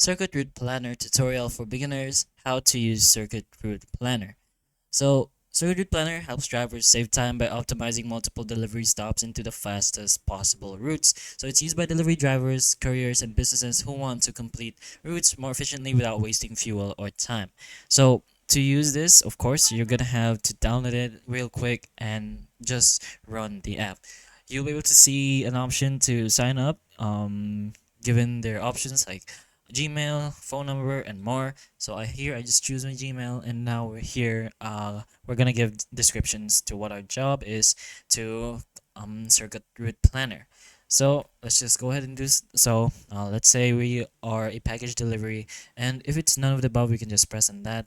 Circuit Route Planner tutorial for beginners, how to use Circuit Route Planner. So, Circuit Route Planner helps drivers save time by optimizing multiple delivery stops into the fastest possible routes. So, it's used by delivery drivers, couriers, and businesses who want to complete routes more efficiently without wasting fuel or time. So, to use this, of course, you're gonna have to download it real quick and just run the app. You'll be able to see an option to sign up, given their options like Gmail, phone number, and more. So I just choose my Gmail, and now we're here. We're gonna give descriptions to what our job is to circuit route planner. So let's just go ahead and do so. Let's say we are a package delivery, and if it's none of the above, we can just press on that.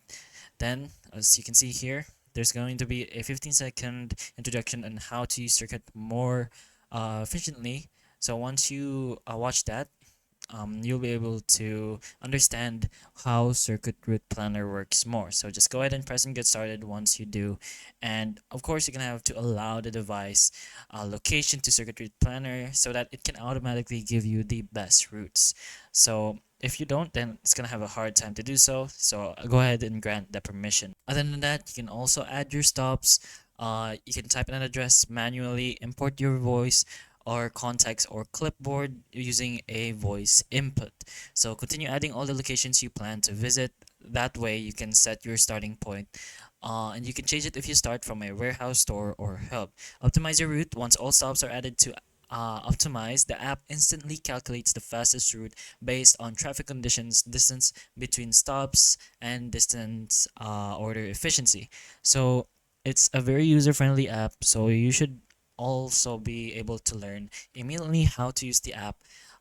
Then, as you can see here, there's going to be a 15-second introduction on how to use circuit more efficiently. So once you watch that, you'll be able to understand how Circuit Route Planner works more. So just go ahead and press and get started once you do. And of course, you're going to have to allow the device location to Circuit Route Planner so that it can automatically give you the best routes. So if you don't, then it's going to have a hard time to do so. So go ahead and grant the permission. Other than that, you can also add your stops. You can type in an address manually, import your voice, or context or clipboard using a voice input. So continue adding all the locations you plan to visit. That way you can set your starting point. And you can change it if you start from a warehouse, store, or hub. Optimize your route. Once all stops are added to optimize, the app instantly calculates the fastest route based on traffic conditions, distance between stops, and distance order efficiency. So it's a very user-friendly app, so you should also be able to learn immediately how to use the app,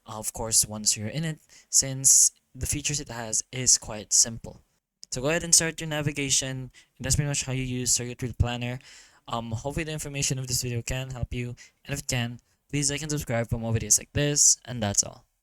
of course, once you're in it, since the features it has is quite simple. So go ahead and start your navigation. That's pretty much how you use Circuit Route Planner. Hopefully the information of this video can help you, and if it can, please like and subscribe for more videos like this, and that's all.